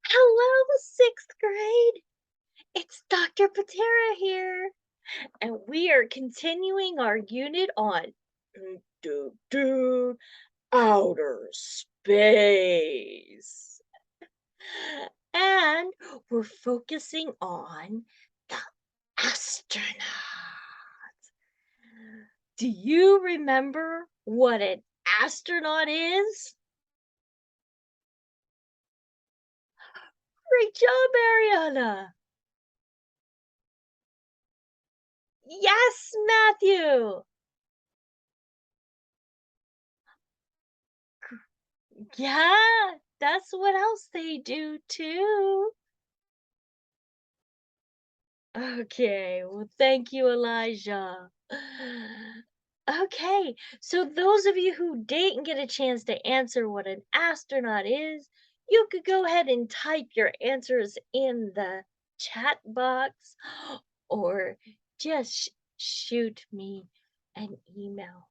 Hello, sixth grade. It's Dr. Patera here, and we are continuing our unit on do, do, outer space. And we're focusing on the astronaut. Do you remember what an astronaut is? Great job, Ariana. Yes, Matthew. Yeah, that's what else they do too. Okay, well, thank you, Elijah. Okay, so those of you who didn't get a chance to answer what an astronaut is, you could go ahead and type your answers in the chat box or just shoot me an email.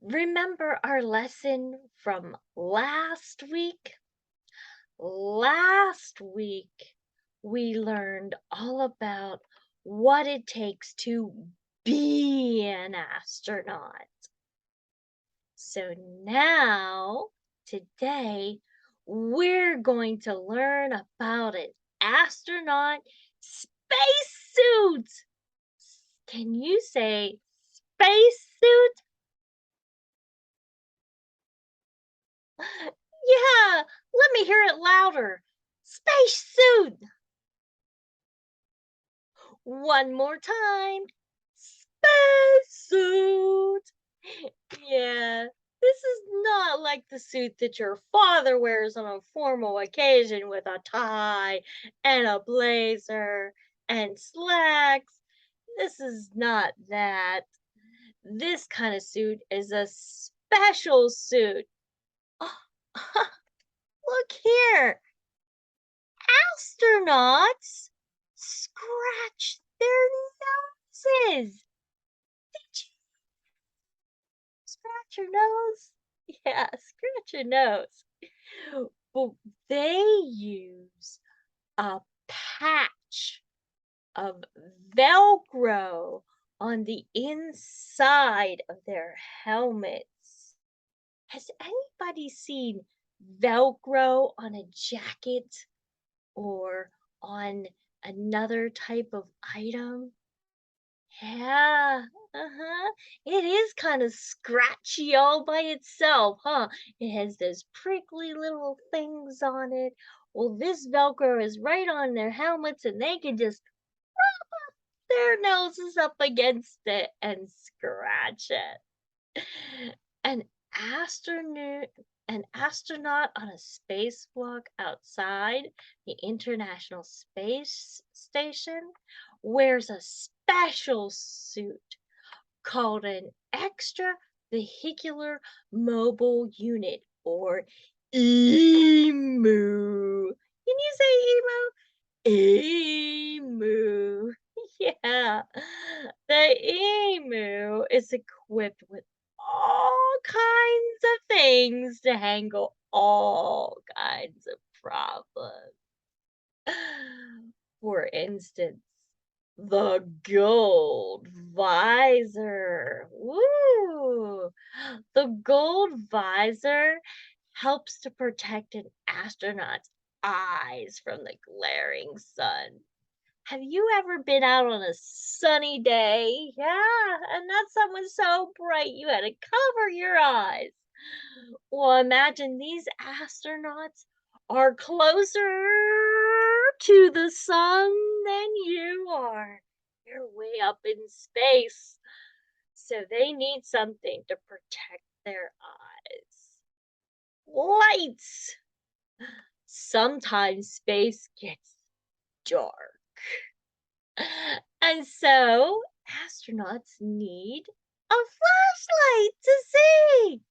Remember our lesson from last week? Last week, we learned all about what it takes to be an astronaut. So now, today, we're going to learn about an astronaut spacesuit. Can you say spacesuit? Yeah, let me hear it louder. Spacesuit. One more time. Spacesuit. Yeah, this is not like the suit that your father wears on a formal occasion with a tie and a blazer and slacks. This is not that. This kind of suit is a special suit. Look here. Astronauts scratch their noses. Did you scratch your nose? Yeah, scratch your nose. But they use a patch of Velcro on the inside of their helmets. Has anybody seen Velcro on a jacket or on another type of item? Yeah, uh-huh. It is kind of scratchy all by itself, huh? It has those prickly little things on it. Well, this Velcro is right on their helmets, and they can just rub their noses up against it and scratch it. An astronaut an astronaut on a spacewalk outside the International Space Station wears a special suit called an extra vehicular mobile unit, or EMU. Can you say emu? Emu. Yeah. The emu is equipped with all kinds of things to handle all kinds of problems. For instance, the gold visor. Woo! The gold visor helps to protect an astronaut's eyes from the glaring sun. Have you ever been out on a sunny day? Yeah, and that sun was so bright you had to cover your eyes. Well, imagine these astronauts are closer to the sun than you are. You're way up in space, so they need something to protect their eyes. Lights! Sometimes space gets dark. And so astronauts need a flashlight to see.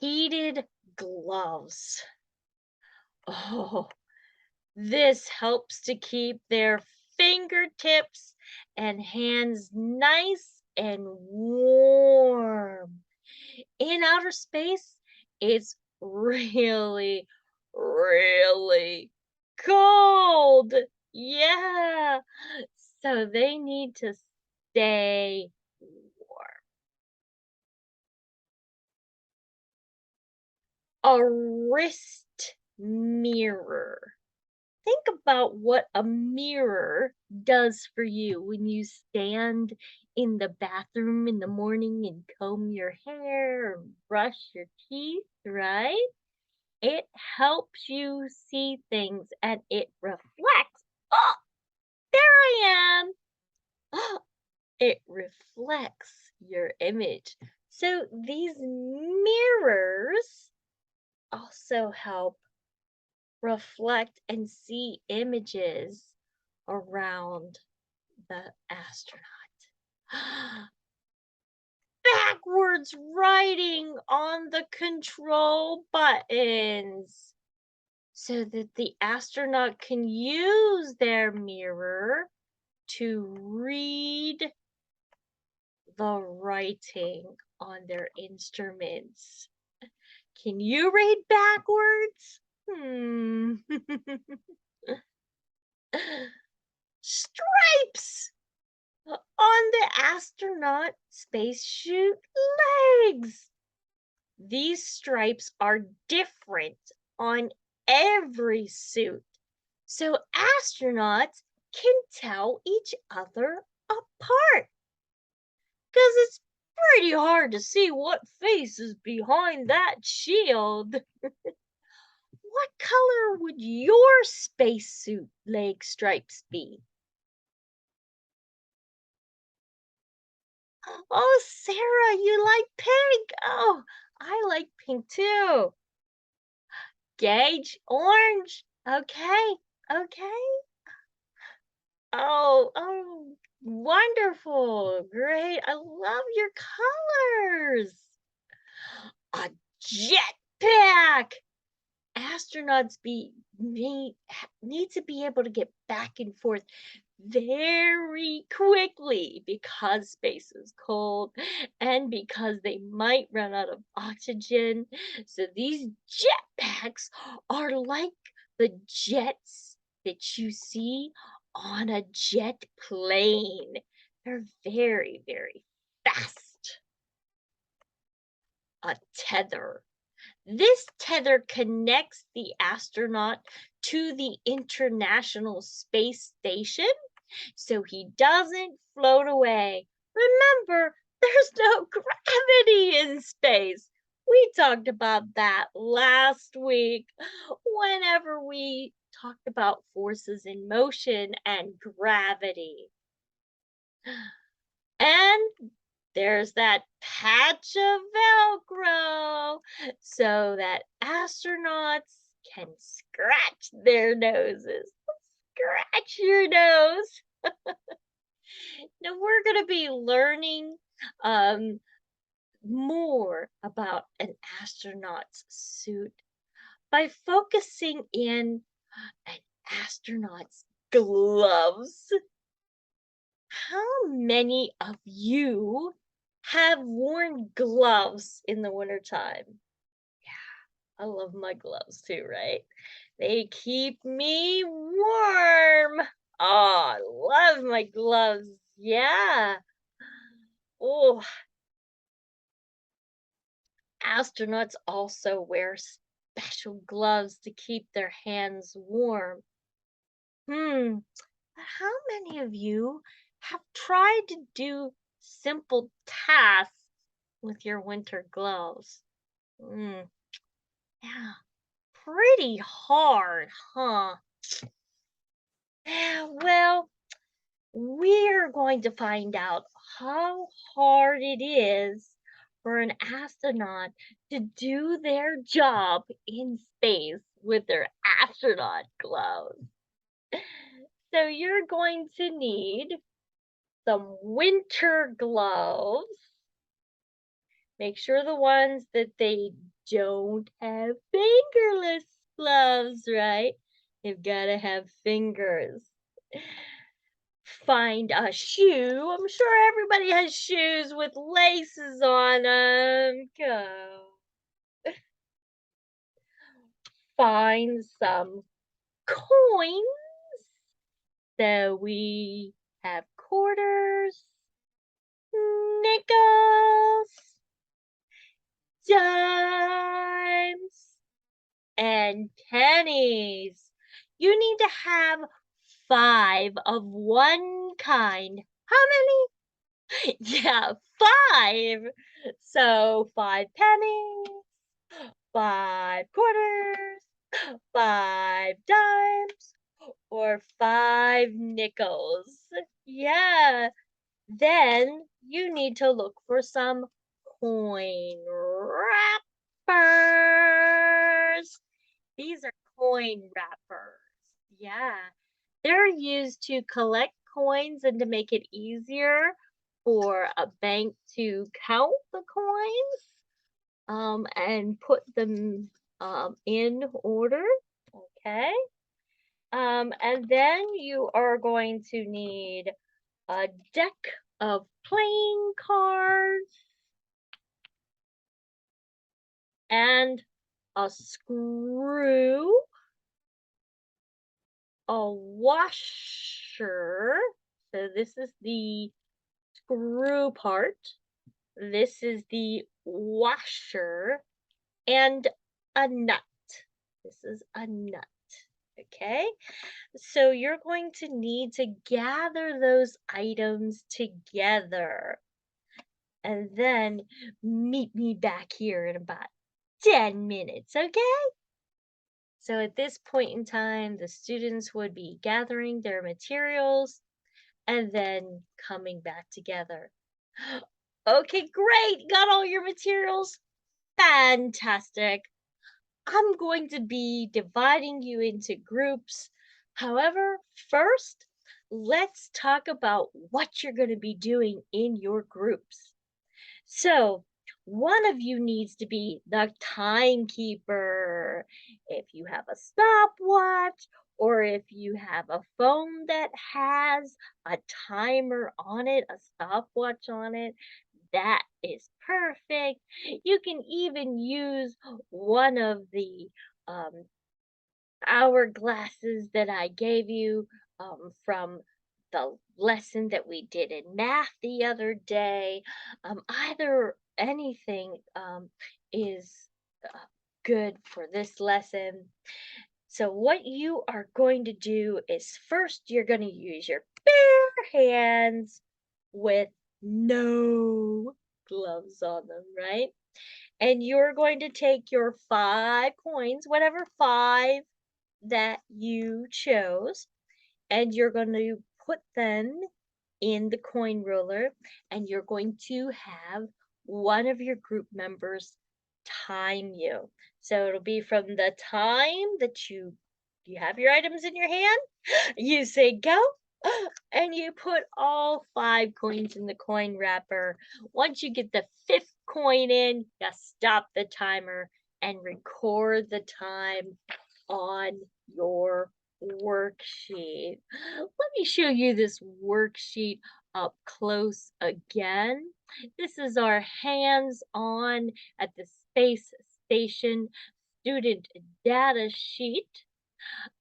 Heated gloves. Oh, this helps to keep their fingertips and hands nice and warm. In outer space, it's really, really cold. Yeah. So they need to stay warm. A wrist mirror. Think about what a mirror does for you when you stand in the bathroom in the morning and comb your hair or brush your teeth, right? It helps you see things and it reflects. Oh, there I am. It reflects your image. So these mirrors also help reflect and see images around the astronaut. Backwards writing on the control buttons so that the astronaut can use their mirror to read the writing on their instruments. Can you read backwards? Stripes on the astronaut spacesuit legs. These stripes are different on every suit, so astronauts can tell each other apart. Because it's pretty hard to see what face is behind that shield. What color would your spacesuit leg stripes be? Oh, Sarah, you like pink. Oh, I like pink too. Gage, orange. Okay, okay. Oh, wonderful. Great. I love your colors. A jetpack. Astronauts need to be able to get back and forth very quickly because space is cold and because they might run out of oxygen. So these jetpacks are like the jets that you see on a jet plane. They're very, very fast. A tether. This tether connects the astronaut to the International Space Station so he doesn't float away. Remember, there's no gravity in space. We talked about that last week whenever we talked about forces in motion and gravity. And there's that patch of Velcro so that astronauts can scratch their noses. Scratch your nose. Now we're going to be learning more about an astronaut's suit by focusing in an astronaut's gloves. How many of you have worn gloves in the wintertime? Yeah, I love my gloves too, right? They keep me warm. Oh, I love my gloves. Yeah. Oh, astronauts also wear special gloves to keep their hands warm. But how many of you have tried to do simple tasks with your winter gloves? Yeah, pretty hard, huh? Yeah, well, we're going to find out how hard it is for an astronaut to do their job in space with their astronaut gloves. So you're going to need some winter gloves. Make sure the ones that they don't have fingerless gloves, right? You've got to have fingers. find a shoe. I'm sure everybody has shoes with laces on them. Go. Find some coins. So we have quarters, nickels, dimes, and pennies. You need to have 5 of one kind. How many? Yeah, 5. So 5 pennies, 5 quarters, 5 dimes, or 5 nickels. Yeah. Then you need to look for some coin wrappers. These are coin wrappers. Yeah. They're used to collect coins and to make it easier for a bank to count the coins and put them in order. Okay. And then you are going to need a deck of playing cards and a screw, a washer. So this is the screw part. This is the washer and a nut. This is a nut. Okay, so you're going to need to gather those items together and then meet me back here in about 10 minutes, okay? So at this point in time, the students would be gathering their materials and then coming back together. Okay, great. Got all your materials? Fantastic. I'm going to be dividing you into groups. However, first, let's talk about what you're going to be doing in your groups. So, one of you needs to be the timekeeper. If you have a stopwatch or if you have a phone that has a timer on it, a stopwatch on it, that is perfect. You can even use one of the um, hourglasses that I gave you from the lesson that we did in math the other day. Either anything is uh, good for this lesson. So, what you are going to do is first, you're going to use your bare hands with no gloves on them, right? And you're going to take your 5 coins, whatever 5 that you chose, and you're going to put them in the coin roller, and you're going to have one of your group members time you. So it'll be from the time that you have your items in your hand, you say go, and you put all 5 coins in the coin wrapper. Once you get the 5th coin in, you stop the timer and record the time on your worksheet. Let me show you this worksheet up close again. This is our hands-on at the space station student data sheet.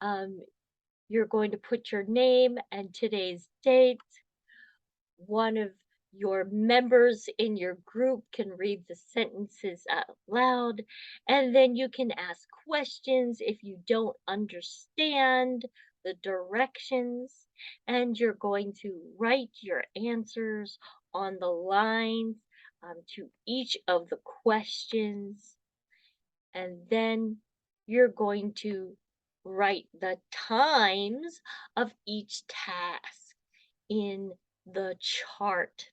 Um, you're going to put your name and today's date. One of your members in your group can read the sentences out loud, and then you can ask questions if you don't understand the directions, and you're going to write your answers on the lines to each of the questions, and then you're going to write the times of each task in the chart.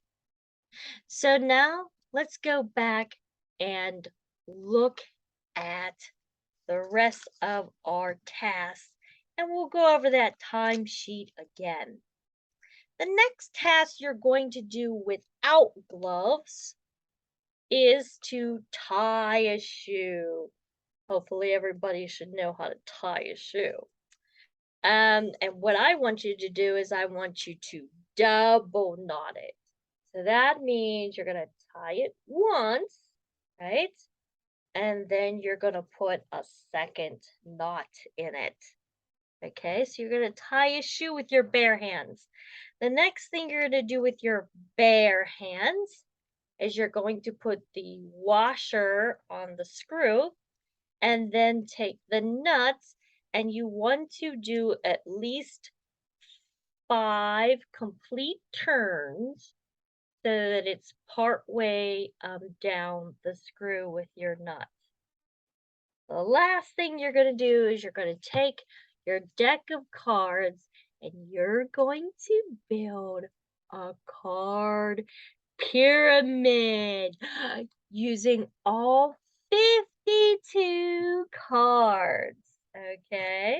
So now let's go back and look at the rest of our tasks and we'll go over that timesheet again. The next task you're going to do without gloves is to tie a shoe. Hopefully everybody should know how to tie a shoe. And what I want you to do is I want you to double knot it. So that means you're gonna tie it once, right? And then you're gonna put a second knot in it. Okay, so you're gonna tie a shoe with your bare hands. The next thing you're gonna do with your bare hands is you're going to put the washer on the screw and then take the nuts, and you want to do at least 5 complete turns so that it's part way down the screw with your nuts. The last thing you're going to do is you're going to take your deck of cards and you're going to build a card pyramid using all 52 cards. Okay,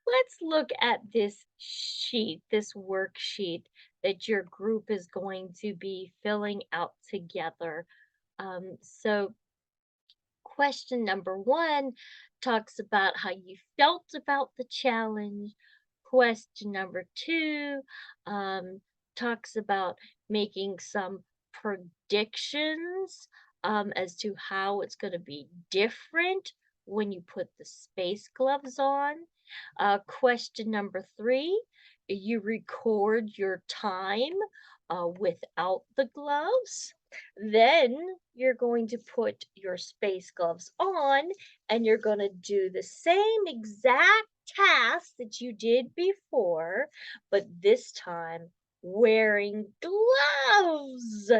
let's look at this sheet, this worksheet that your group is going to be filling out together. So question number one talks about how you felt about the challenge. Question number two talks about making some predictions as to how it's going to be different when you put the space gloves on. Question number three, you record your time without the gloves. Then you're going to put your space gloves on and you're going to do the same exact task that you did before, but this time wearing gloves.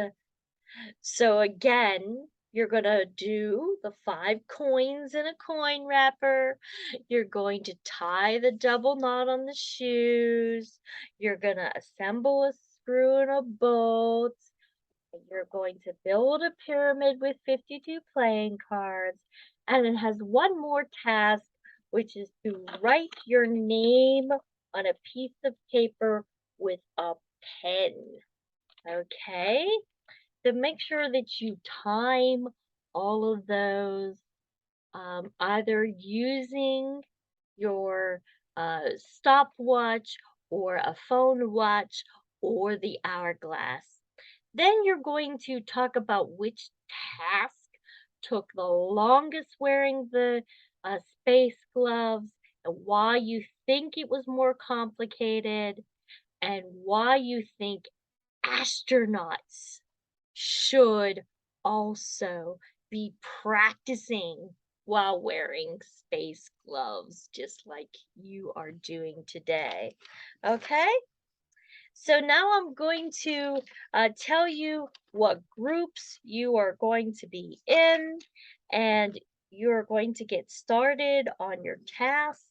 So again, you're going to do the 5 coins in a coin wrapper. You're going to tie the double knot on the shoes. You're going to assemble a screw and a bolt. You're going to build a pyramid with 52 playing cards, and it has one more task, which is to write your name on a piece of paper with a pen. Okay? So make sure that you time all of those, either using your stopwatch or a phone watch or the hourglass. Then you're going to talk about which task took the longest wearing the space gloves and why you think it was more complicated and why you think astronauts should also be practicing while wearing space gloves, just like you are doing today. Okay? So now I'm going to tell you what groups you are going to be in, and you're going to get started on your tasks,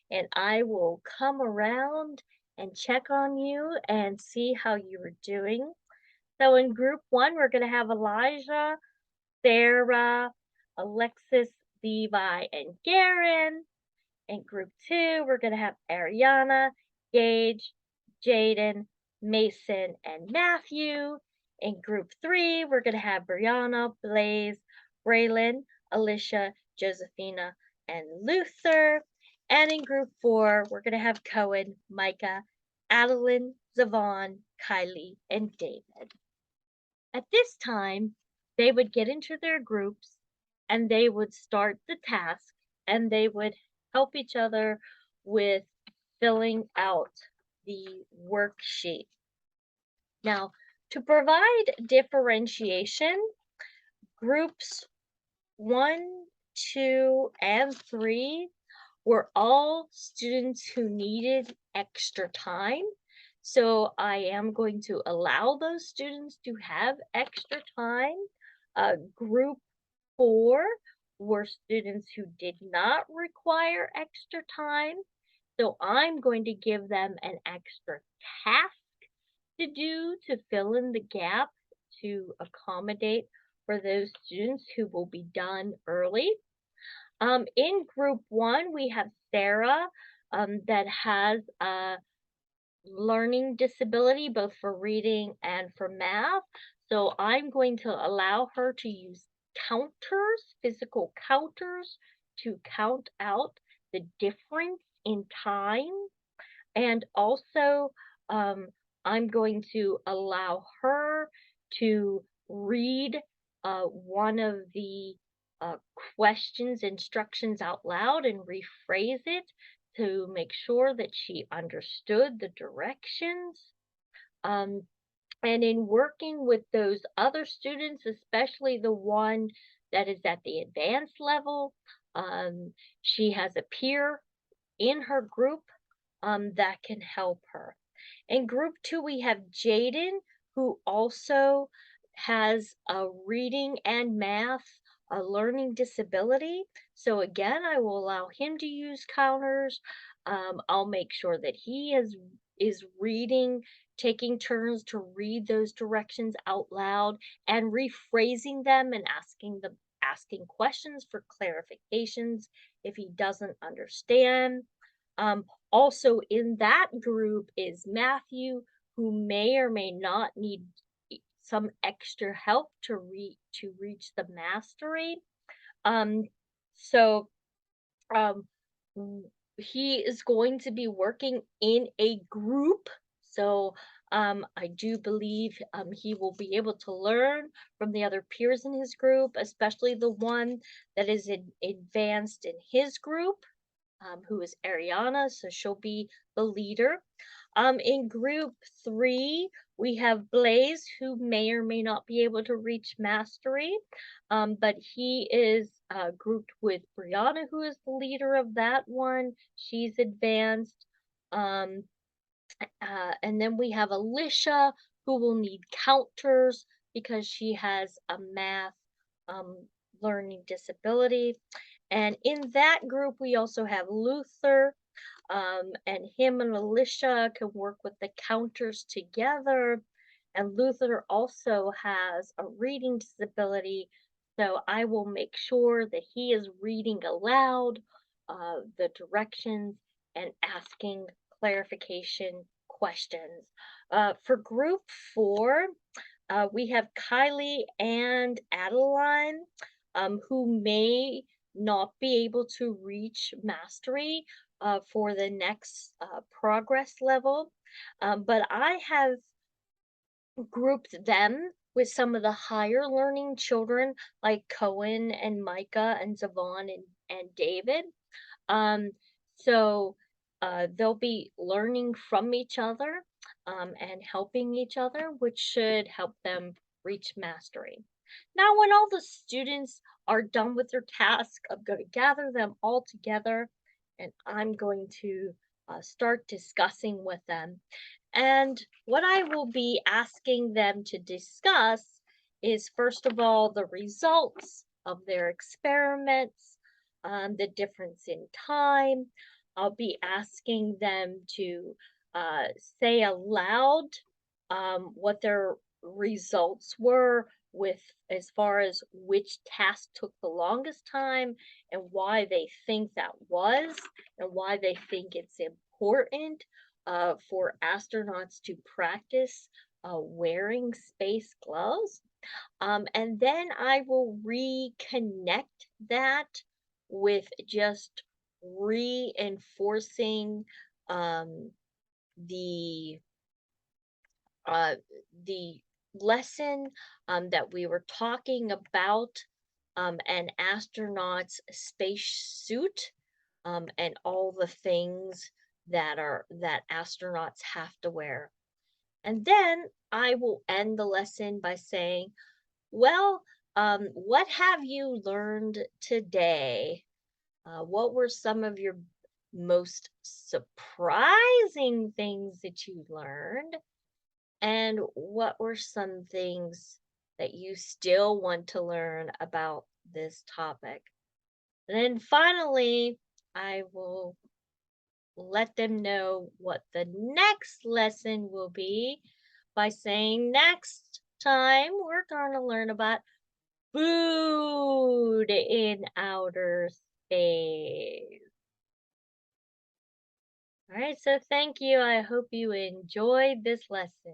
and I will come around and check on you and see how you are doing. So in group one, we're going to have Elijah, Sarah, Alexis, Levi, and Garen. In group two, we're going to have Ariana, Gage, Jaden, Mason, and Matthew. In group three, we're going to have Brianna, Blaze, Braylon, Alicia, Josephina, and Luther. And in group four, we're going to have Cohen, Micah, Adeline, Zavon, Kylie, and David. At this time, they would get into their groups and they would start the task and they would help each other with filling out the worksheet. Now, to provide differentiation, groups 1, 2, and 3 were all students who needed extra time. So I am going to allow those students to have extra time. Group 4 were students who did not require extra time. So I'm going to give them an extra task to do to fill in the gap to accommodate for those students who will be done early. In group 1, we have Sarah that has a learning disability, both for reading and for math. So I'm going to allow her to use counters, physical counters, to count out the difference in time. And also, um, I'm going to allow her to read one of the uh, questions, instructions out loud and rephrase it to make sure that she understood the directions. Um, and in working with those other students, especially the one that is at the advanced level, she has a peer in her group that can help her. In group two, we have Jaden, who also has a reading and math, a learning disability. So again, I will allow him to use counters. I'll make sure that he is reading, taking turns to read those directions out loud and rephrasing them and asking questions for clarifications if he doesn't understand. Also in that group is Matthew, who may or may not need some extra help to reach the mastery. Um, so um, w- he is going to be working in a group. So I do believe he will be able to learn from the other peers in his group, especially the one that is advanced in his group, who is Ariana, so she'll be the leader. In group three, we have Blaze, who may or may not be able to reach mastery, but he is grouped with Brianna, who is the leader of that one. She's advanced. Um, and then we have Alicia, who will need counters because she has a math um, learning disability. And in that group, we also have Luther, and him and Alicia can work with the counters together. And Luther also has a reading disability, so I will make sure that he is reading aloud the directions and asking clarification questions. For group four, we have Kylie and Adeline, who may not be able to reach mastery for the next progress level. But I have grouped them with some of the higher learning children like Cohen and Micah and Zavon and David. Um, so they'll be learning from each other and helping each other, which should help them reach mastery. Now, when all the students are done with their task, I'm going to gather them all together and I'm going to start discussing with them. And what I will be asking them to discuss is, first of all, the results of their experiments, the difference in time. I'll be asking them to say aloud what their results were with as far as which task took the longest time and why they think that was and why they think it's important for astronauts to practice wearing space gloves. And then I will reconnect that with just reinforcing um, the uh, the lesson that we were talking about an astronaut's spacesuit and all the things that astronauts have to wear. And then I will end the lesson by saying, well, what have you learned today? What were some of your most surprising things that you learned? And what were some things that you still want to learn about this topic? And then finally, I will let them know what the next lesson will be by saying next time we're going to learn about food in outer space. All right, so thank you. I hope you enjoyed this lesson.